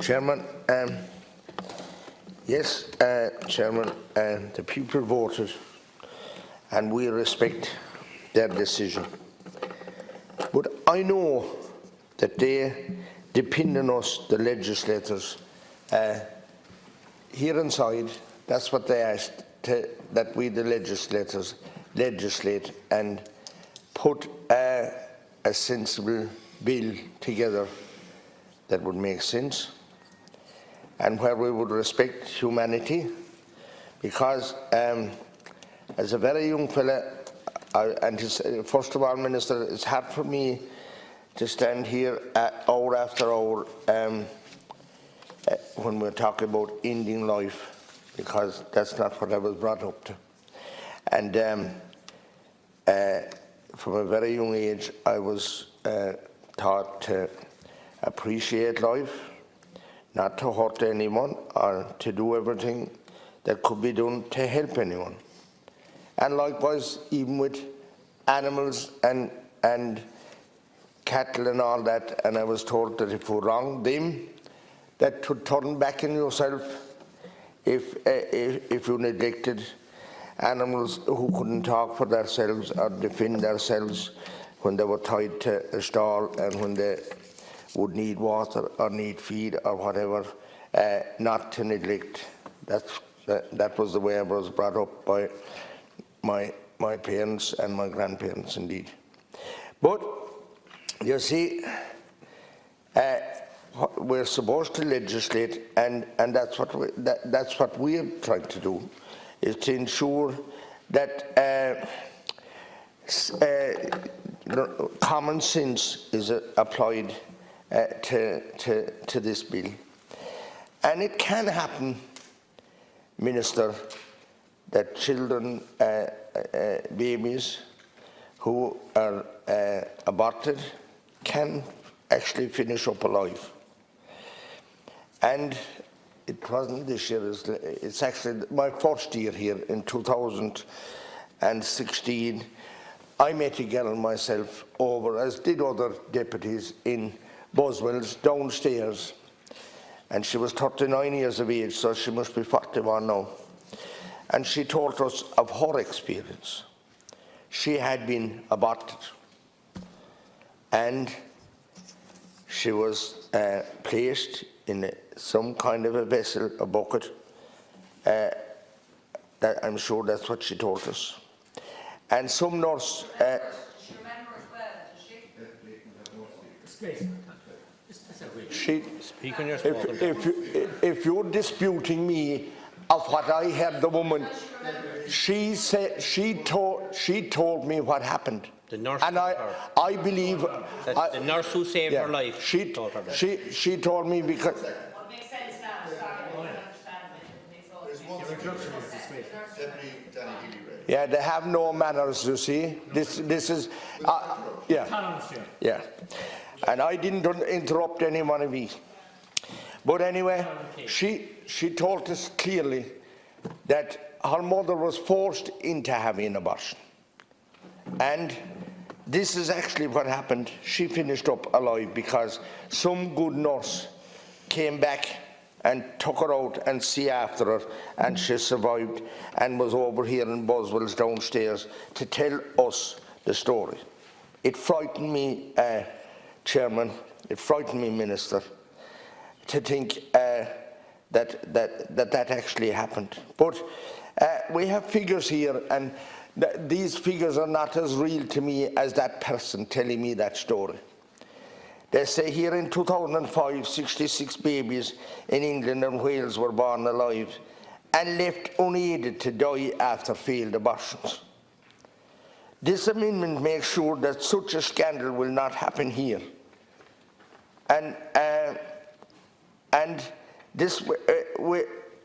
Chairman, yes, Chairman, the people voted and we respect their decision. But I know that they depend on us, the legislators, here inside. That's what they asked, that we, the legislators, legislate and put a sensible bill together that would make sense and where we would respect humanity, because as a very young fella, first of all, Minister, it's hard for me to stand here hour after hour when we're talking about ending life, because that's not what I was brought up to. And from a very young age, I was taught to appreciate life, not to hurt anyone, or to do everything that could be done to help anyone. And likewise, even with animals and cattle and all that, and I was told that if you wrong them, that to turn back on yourself if you neglected animals who couldn't talk for themselves or defend themselves when they were tied to a stall and when they would need water or need feed or whatever, not to neglect. That was the way I was brought up by my parents and my grandparents, indeed. But you see, we're supposed to legislate, and that's what we're trying to do, is to ensure that common sense is applied to this bill. And it can happen, Minister, that children, babies who are aborted can actually finish up alive. And it wasn't this year, it's actually my first year here in 2016. I met a girl myself over, as did other deputies, in Boswell's downstairs, and she was 39 years of age, so she must be 41 now. And she told us of her experience. She had been aborted, and she was placed in some kind of a vessel, a bucket. That I'm sure that's what she told us. And some nurse. She remembers well, does she? If you're disputing me of what I heard the woman, she said she told me what happened. The nurse, and I believe the nurse who saved her life. She told me because. What makes sense now? Sorry, I don't understand it. Yeah, they have no manners, you see. This is, yeah. And I didn't interrupt any one of these. But anyway, she told us clearly that her mother was forced into having an abortion. And this is actually what happened. She finished up alive because some good nurse came back and took her out and see after her, and she survived and was over here in Boswell's downstairs to tell us the story. It frightened me, Chairman, it frightened me, Minister, to think that actually happened. But we have figures here, and these figures are not as real to me as that person telling me that story. They say here in 2005, 66 babies in England and Wales were born alive and left unaided to die after failed abortions. This amendment makes sure that such a scandal will not happen here. And this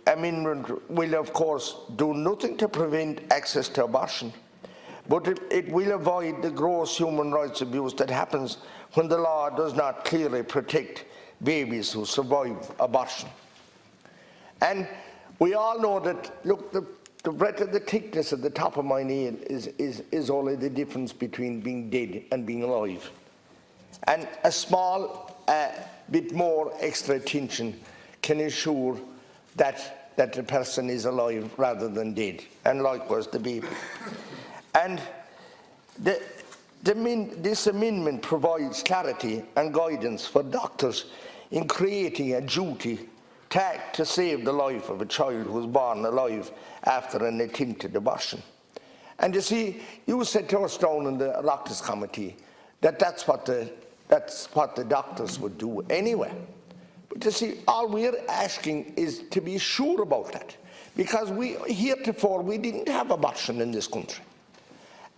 amendment will, of course, do nothing to prevent access to abortion, but it will avoid the gross human rights abuse that happens when the law does not clearly protect babies who survive abortion. And we all know that, look, the breadth of the thickness at the top of my nail is only the difference between being dead and being alive. And a small bit more extra attention can ensure that the person is alive rather than dead, and likewise the baby. And this amendment provides clarity and guidance for doctors in creating a duty to act to save the life of a child who was born alive after an attempted abortion. And you see, you said to us down in the Oireachtas committee that that's what the doctors would do anyway. But you see, all we're asking is to be sure about that, because heretofore we didn't have abortion in this country.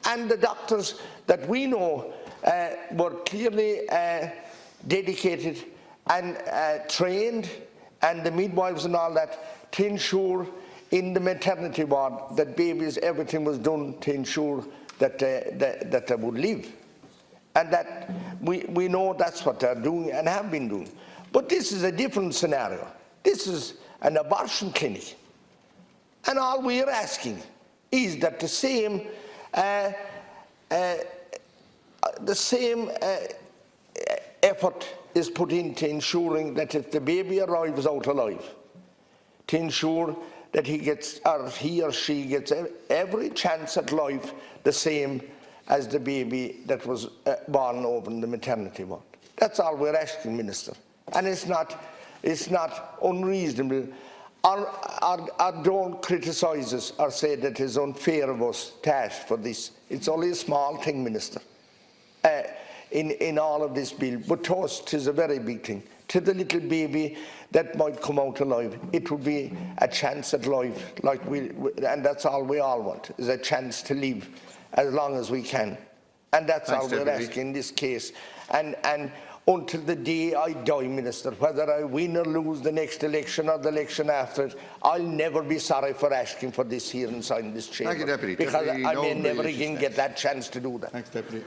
And the doctors that we know were clearly dedicated and trained, and the midwives and all that, to ensure in the maternity ward that babies, everything was done to ensure that they would live. And that we know that's what they're doing and have been doing. But this is a different scenario. This is an abortion clinic. And all we're asking is that the same effort is put into ensuring that if the baby arrives out alive, to ensure that he or she gets every chance at life the same as the baby that was born over in the maternity ward. That's all we're asking, Minister. And it's not unreasonable, or don't criticise us or say that it's unfair of us to ask for this. It's only a small thing, Minister, in all of this bill, but to us it is a very big thing. To the little baby that might come out alive, it would be a chance at life, and that's all we all want, is a chance to live as long as we can. And that's all we're asking in this case. And until the day I die, Minister, whether I win or lose the next election or the election after it, I'll never be sorry for asking for this here inside this chamber. Thank you, Deputy. Because Deputy, I may never again get that chance to do that. Thanks, Deputy.